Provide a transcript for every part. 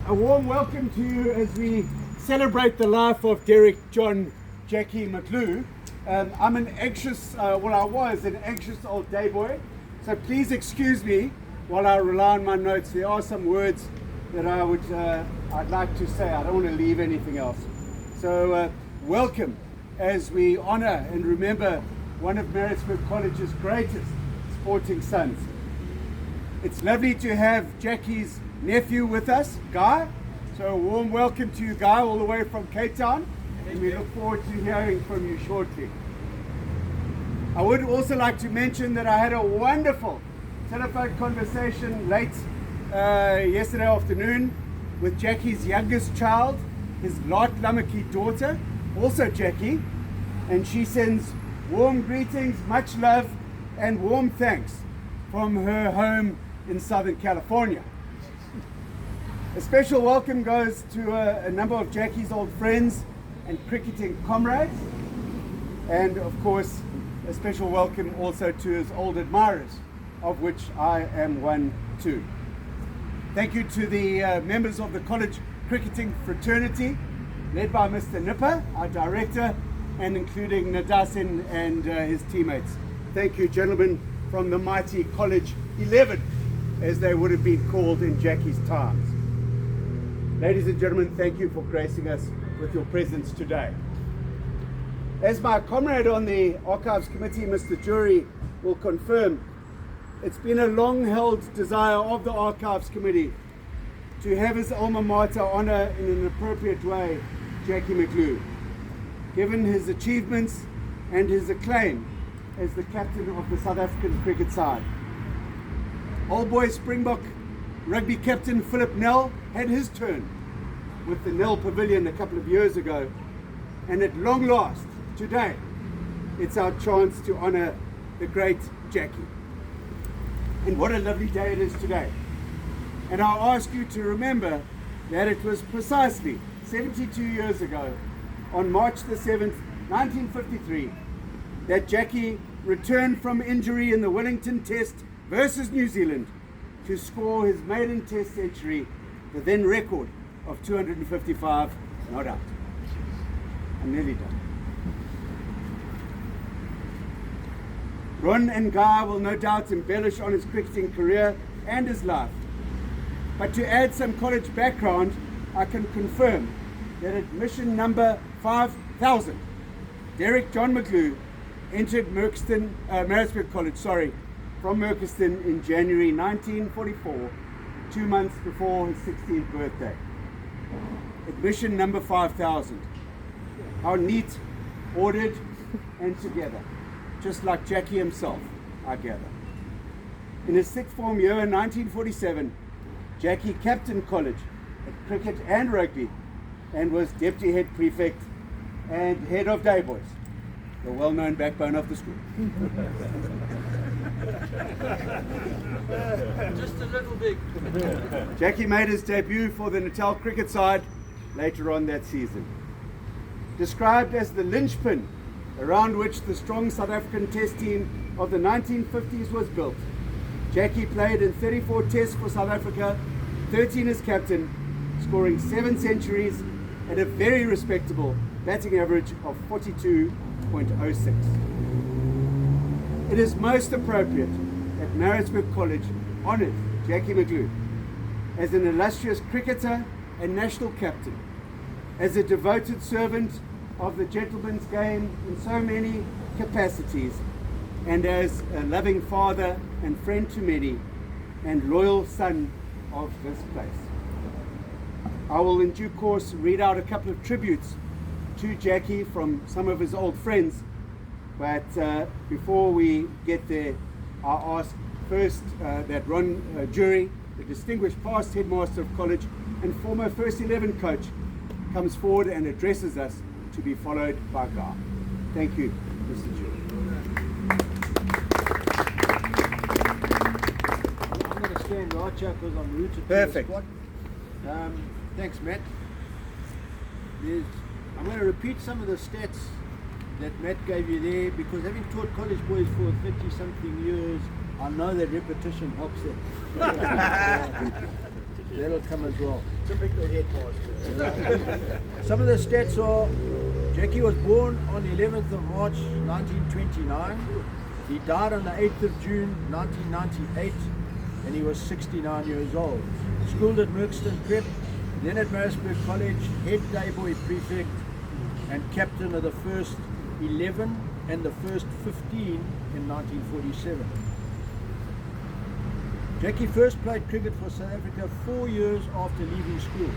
A warm welcome to you as we celebrate the life of Derek John Jackie McGlew. I'm an anxious, I was an anxious old day boy, so please excuse me while I rely on my notes. There are some words that I'd like to say. I don't want to leave anything else. So welcome as we honor and remember one of Maritzburg College's greatest sporting sons. It's lovely to have Jackie's nephew with us, Guy. So a warm welcome to you, Guy, all the way from Cape Town. And we look forward to hearing from you shortly. I would also like to mention that I had a wonderful telephone conversation late yesterday afternoon with Jackie's youngest child, his Lot Lamaki daughter, also Jackie. And she sends warm greetings, much love, and warm thanks from her home in Southern California. A special welcome goes to a number of Jackie's old friends and cricketing comrades, and of course a special welcome also to his old admirers, of which I am one too. Thank you to the members of the college cricketing fraternity, led by Mr. Nipper, our director, and including Nadasin and his teammates. Thank you, gentlemen, from the mighty College 11, as they would have been called in Jackie's times. Ladies and gentlemen, thank you for gracing us with your presence today. As my comrade on the Archives Committee, Mr. Jury, will confirm, it's been a long-held desire of the Archives Committee to have his Alma Mater honor in an appropriate way Jackie McGlew, given his achievements and his acclaim as the captain of the South African cricket side. Old boy Springbok rugby captain Philip Nell had his turn with the Nell Pavilion a couple of years ago, and at long last, today, it's our chance to honor the great Jackie. And what a lovely day it is today. And I'll ask you to remember that it was precisely 72 years ago, on March the 7th, 1953, that Jackie returned from injury in the Wellington Test versus New Zealand to score his maiden Test century, the then record of 255 not out. I'm nearly done. Ron and Guy will no doubt embellish on his cricketing career and his life. But to add some college background, I can confirm that at mission number 5,000, Derek John McGlew entered Maritzburg College, from Merchiston in January 1944, 2 months before his 16th birthday. Admission number 5,000. How neat, ordered, and together. Just like Jackie himself, I gather. In his sixth form year in 1947, Jackie captained college at cricket and rugby and was deputy head prefect and head of day boys, the well-known backbone of the school. Just a little big. Jackie made his debut for the Natal cricket side later on that season. Described as the linchpin around which the strong South African Test team of the 1950s was built, Jackie played in 34 tests for South Africa, 13 as captain, scoring 7 centuries at a very respectable batting average of 42.06. It is most appropriate that Maritzburg College honors Jackie McGlew as an illustrious cricketer and national captain, as a devoted servant of the gentleman's game in so many capacities, and as a loving father and friend to many, and loyal son of this place. I will in due course read out a couple of tributes to Jackie from some of his old friends, but before we get there, I'll ask first that Ron Jury, the distinguished past headmaster of college and former First 11 coach, comes forward and addresses us, to be followed by Guy. Thank you, Mr. Jury. I'm going to stand right here because I'm rooted to Perfect. the spot. Thanks, Matt. I'm going to repeat some of the stats that Matt gave you there, because having taught college boys for 30-something years, I know that repetition helps them. That'll come as well. Typical headmaster. Some of the stats are, Jackie was born on the 11th of March 1929. He died on the 8th of June 1998, and he was 69 years old. Schooled at Merkston Prep, then at Maritzburg College, head day boy prefect and captain of the first 11 and the first 15 in 1947. Jackie first played cricket for South Africa 4 years after leaving school.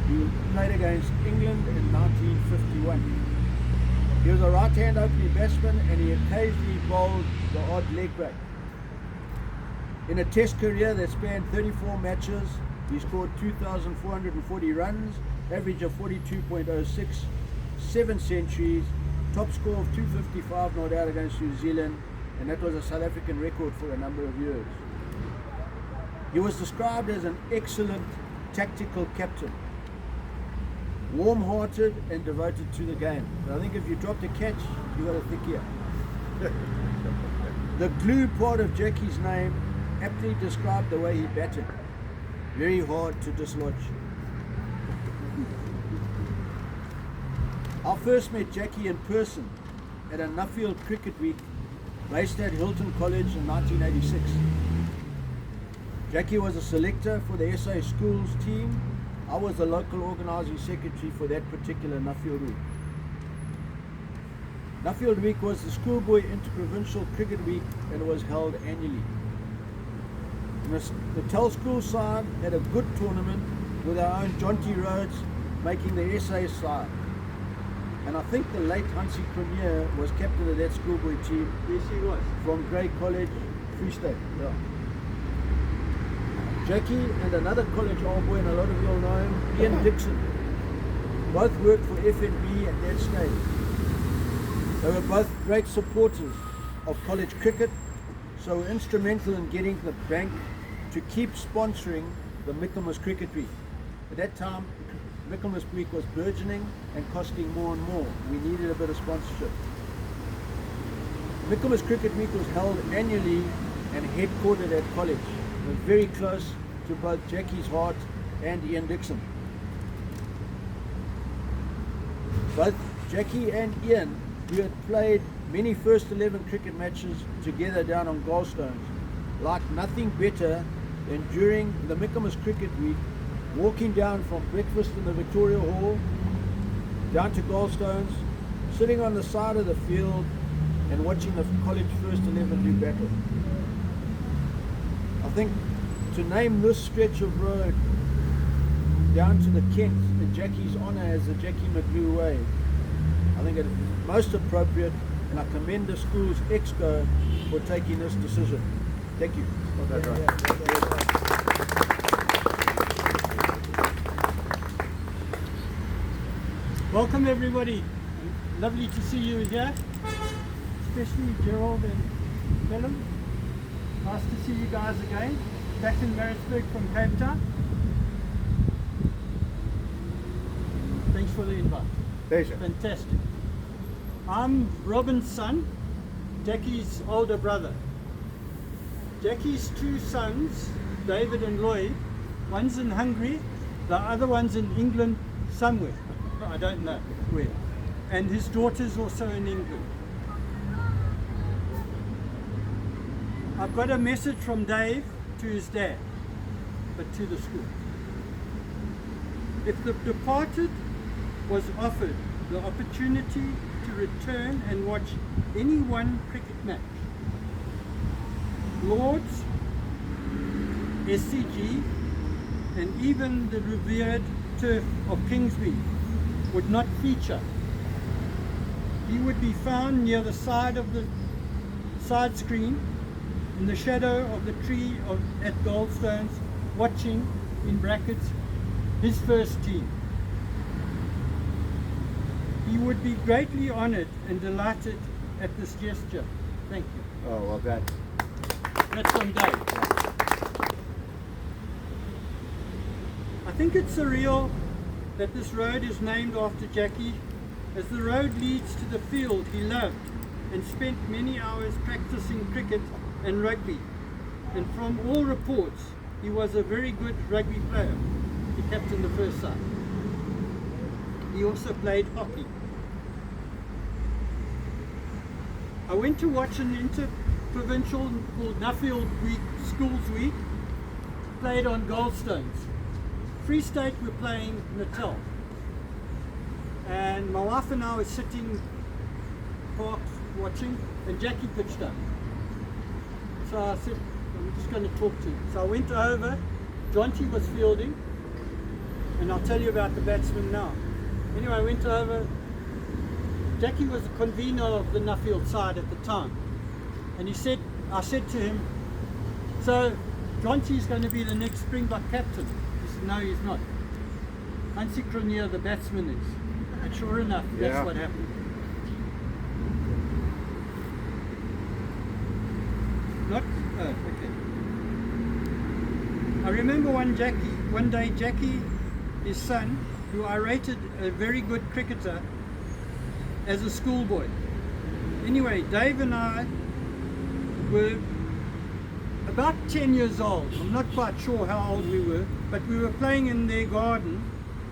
He played against England in 1951. He was a right-hand opening batsman and he occasionally bowled the odd leg break. In a test career that spanned 34 matches, he scored 2,440 runs, average of 42.06, 7 centuries, top score of 255 not out against New Zealand, and that was a South African record for a number of years. He was described as an excellent tactical captain, warm-hearted and devoted to the game. But I think if you dropped a catch, you got a thick ear. The glue part of Jackie's name aptly described the way he batted. Very hard to dislodge. I first met Jackie in person at a Nuffield Cricket Week based at Hilton College in 1986. Jackie was a selector for the SA Schools team. I was the local organising secretary for that particular Nuffield Week. Nuffield Week was the schoolboy interprovincial cricket week and was held annually. The Tell School side had a good tournament with our own Jonty Rhodes making the SA side. And I think the late Hansie Premier was captain of that schoolboy team. Yes, he was. From Grey College, Free State. Yeah. Jackie and another college old boy, and a lot of you all know him, Ian Dixon, both worked for FNB at that stage. They were both great supporters of college cricket, so were instrumental in getting the bank to keep sponsoring the Michaelmas Cricket Week. At that time, Michaelmas Week was burgeoning and costing more and more. We needed a bit of sponsorship. Michaelmas Cricket Week was held annually and headquartered at college. We're very close to both Jackie's heart and Ian Dixon. Both Jackie and Ian, who had played many first 11 cricket matches together down on Goldstones, liked nothing better than during the Michaelmas Cricket Week, walking down from breakfast in the Victoria Hall, down to Goldstones, sitting on the side of the field and watching the college first 11 do battle. I think to name this stretch of road down to the Kent in Jackie's honour as the Jackie McGlew Way, I think it is most appropriate, and I commend the school's exco for taking this decision. Thank you. Welcome everybody. Lovely to see you here, especially Gerald and Helen. Nice to see you guys again. Back in Maritzburg from Cape Town. Thanks for the invite. Pleasure. Fantastic. I'm Robin's son, Jackie's older brother. Jackie's two sons, David and Lloyd, one's in Hungary, the other one's in England somewhere. I don't know where. And his daughter's also in England. I've got a message from Dave to his dad, but to the school. If the departed was offered the opportunity to return and watch any one cricket match, Lords, SCG, and even the revered turf of Kingsby would not feature, he would be found near the side of the side screen in the shadow of the tree at Goldstones, watching, in brackets, his first team. He would be greatly honoured and delighted at this gesture. Thank you. Oh, well done. That's from Dave. I think it's surreal that this road is named after Jackie, as the road leads to the field he loved and spent many hours practicing cricket and rugby. And from all reports, he was a very good rugby player. He captained the first side. He also played hockey. I went to watch an inter-provincial called Nuffield Week, Schools Week, played on Goldstones. Free State were playing Natal. And my wife and I were sitting parked watching, and Jackie pitched up. So I said, I'm just going to talk to him. So I went over, Jonty was fielding, and I'll tell you about the batsman now. Anyway, I went over, Jackie was the convener of the Nuffield side at the time. And I said to him, so Jonty's going to be the next Springbok captain. He said, no, he's not. Hansi Cronje, the batsman, is. And sure enough, that's what happened. Not? Oh, okay. I remember one day Jackie, his son, who I rated a very good cricketer as a schoolboy. Anyway, Dave and I were about 10 years old. I'm not quite sure how old we were, but we were playing in their garden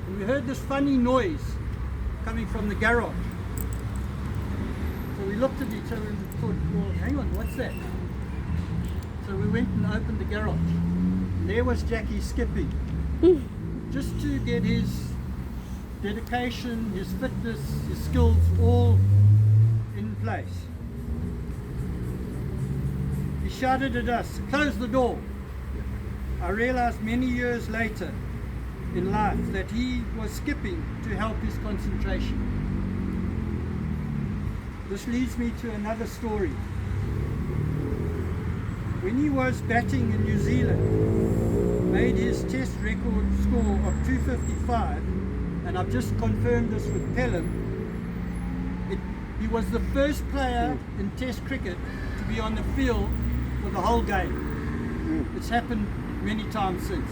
and we heard this funny noise coming from the garage. So we looked at each other and thought, well, hang on, what's that? So we went and opened the garage. And there was Jackie skipping, just to get his dedication, his fitness, his skills all in place. He shouted at us, close the door. I realized many years later in life that he was skipping to help his concentration. This leads me to another story. When he was batting in New Zealand, made his test record score of 255, and I've just confirmed this with Pelham, he was the first player in test cricket to be on the field for the whole game. It's happened many times since.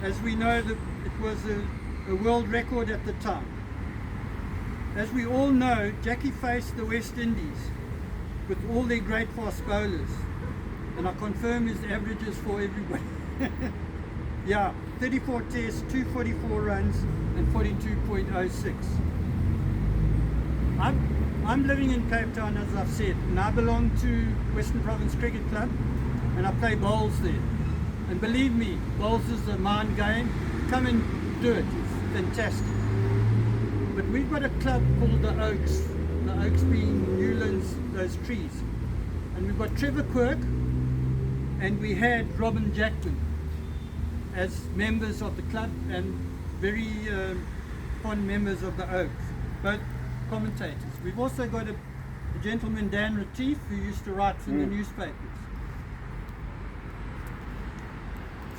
As we know, that it was a world record at the time. As we all know, Jackie faced the West Indies with all their great fast bowlers, and I confirm his averages for everybody. Yeah, 34 tests, 244 runs, and 42.06. I'm living in Cape Town, as I've said, and I belong to Western Province Cricket Club, and I play bowls there. And believe me, bowls is a mind game. Come and do it. It's fantastic. But we've got a club called the Oaks being Newlands, those trees. And we've got Trevor Quirk, and we had Robin Jackman as members of the club and very fond members of the Oaks, both commentators. We've also got a gentleman, Dan Retief, who used to write in the newspapers.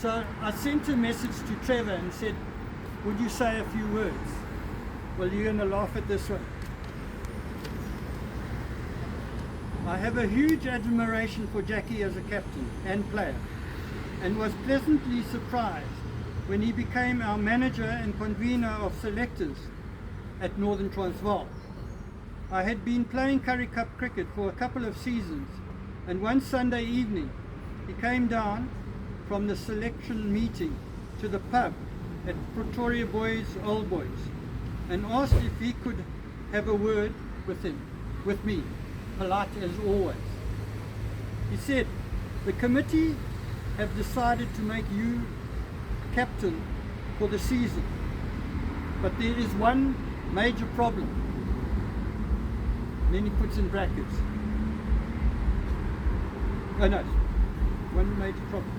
So I sent a message to Trevor and said, would you say a few words? Well, you're going to laugh at this one. I have a huge admiration for Jackie as a captain and player, and was pleasantly surprised when he became our manager and convener of selectors at Northern Transvaal. I had been playing Currie Cup cricket for a couple of seasons, and one Sunday evening he came down from the selection meeting to the pub at Pretoria Boys Old Boys and asked if he could have a word with me, polite as always. He said, the committee have decided to make you captain for the season, but there is one major problem. And then he puts in brackets. Oh no, one major problem.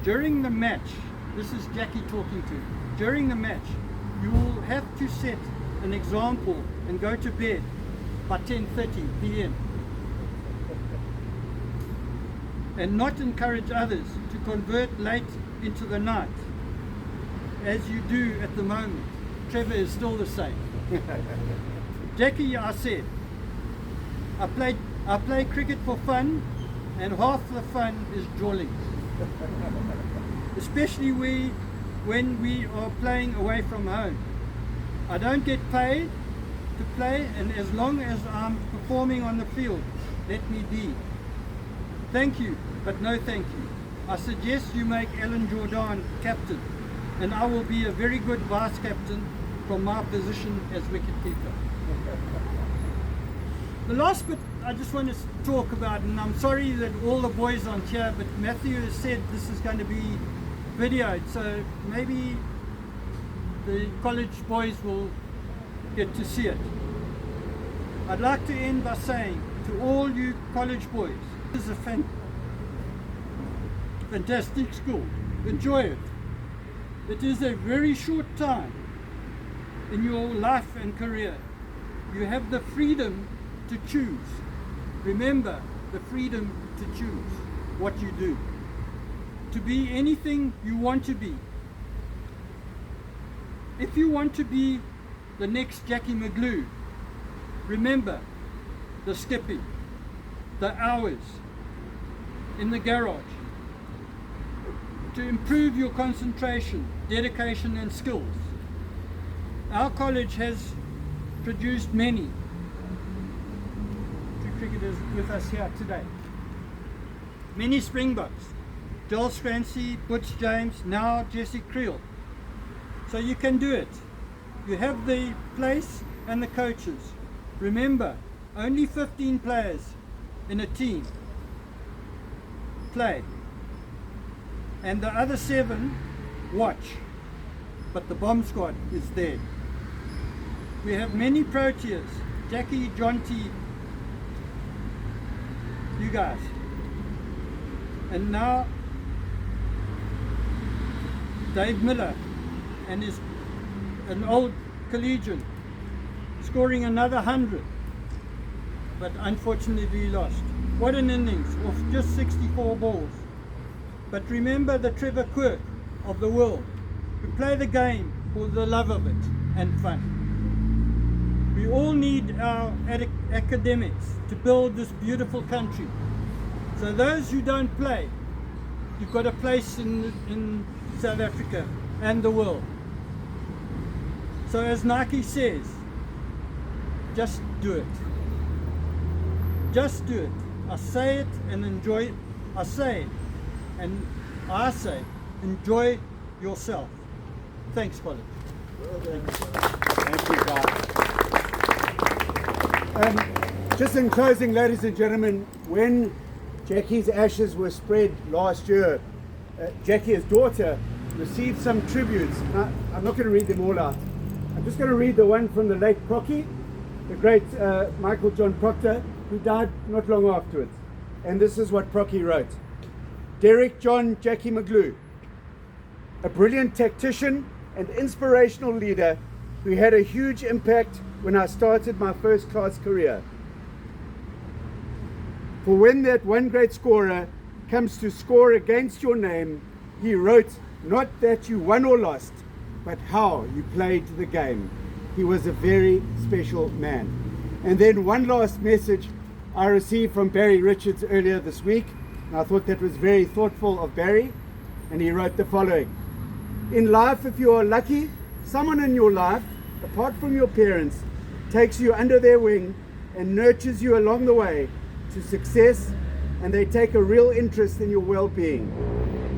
During the match, this is Jackie talking to him, during the match, you will have to set an example and go to bed by 10:30 p.m. and not encourage others to convert late into the night, as you do at the moment. Trevor is still the same. Jackie, I said, I play cricket for fun, and half the fun is drawlings. Especially when we are playing away from home. I don't get paid to play, and as long as I'm performing on the field, let me be. Thank you, but no thank you. I suggest you make Alan Jordan captain, and I will be a very good vice captain from my position as wicketkeeper. The last bit I just want to talk about, and I'm sorry that all the boys aren't here, but Matthew has said this is going to be videoed, so maybe the college boys will get to see it. I'd like to end by saying to all you college boys, this is a fantastic school. Enjoy it. It is a very short time in your life and career. You have the freedom to choose. Remember, the freedom to choose what you do. To be anything you want to be. If you want to be the next Jackie McGlew, remember the skipping, the hours in the garage, to improve your concentration, dedication and skills. Our college has produced many cricketers with us here today. Many Springboks, Joel Scrancy, Butch James, now Jesse Creel. So you can do it. You have the place and the coaches. Remember, only 15 players in a team play, and the other 7 watch, but the bomb squad is there. We have many Proteas, Jackie, John T, you guys, and now Dave Miller and is an old collegian scoring another 100, but unfortunately we lost. What an innings of just 64 balls. But remember the Trevor Quirk of the world, who play the game for the love of it and fun. We all need our academics to build this beautiful country. So those who don't play, you've got a place in South Africa and the world. So as Nike says, just do it. Just do it. I say it and enjoy it. I say it and I say, enjoy yourself. Thanks, college. Thank you, guys. Just in closing, ladies and gentlemen, when Jackie's ashes were spread last year, Jackie's daughter received some tributes. I'm not going to read them all out. I'm just going to read the one from the late Procky, the great Michael John Proctor, who died not long afterwards. And this is what Procky wrote. Derek John Jackie McGlew, a brilliant tactician and inspirational leader who had a huge impact when I started my first class career. For when that one great scorer comes to score against your name, he wrote not that you won or lost, but how you played the game. He was a very special man. And then one last message I received from Barry Richards earlier this week, and I thought that was very thoughtful of Barry, and he wrote the following. In life, if you are lucky, someone in your life, apart from your parents, takes you under their wing and nurtures you along the way to success, and they take a real interest in your well-being.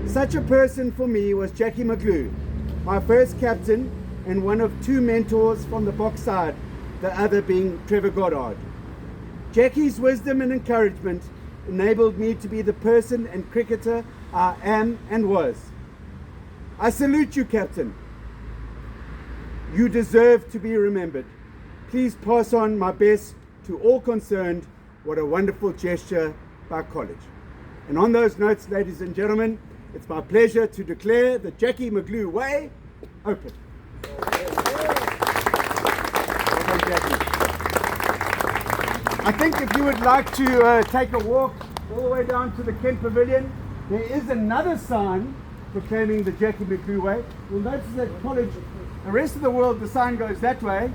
Such a person for me was Jackie McGlew, my first captain and one of 2 mentors from the box side, the other being Trevor Goddard. Jackie's wisdom and encouragement enabled me to be the person and cricketer I am and was. I salute you, Captain. You deserve to be remembered. Please pass on my best to all concerned. What a wonderful gesture by college. And on those notes, ladies and gentlemen, it's my pleasure to declare the Jackie McGlew Way open. Well, Jackie. I think if you would like to take a walk all the way down to the Kent Pavilion, there is another sign proclaiming the Jackie McGlew Way. You'll notice that college, the rest of the world, the sign goes that way.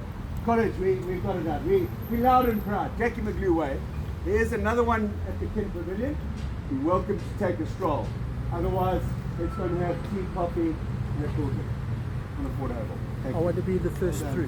College, we've got it out. We loud and proud, Jackie McGlew Way. There's another one at the Kent Pavilion. You're welcome to take a stroll. Otherwise, it's going to have tea, coffee, and a cool drink on the Port Oval. I want to be the first through.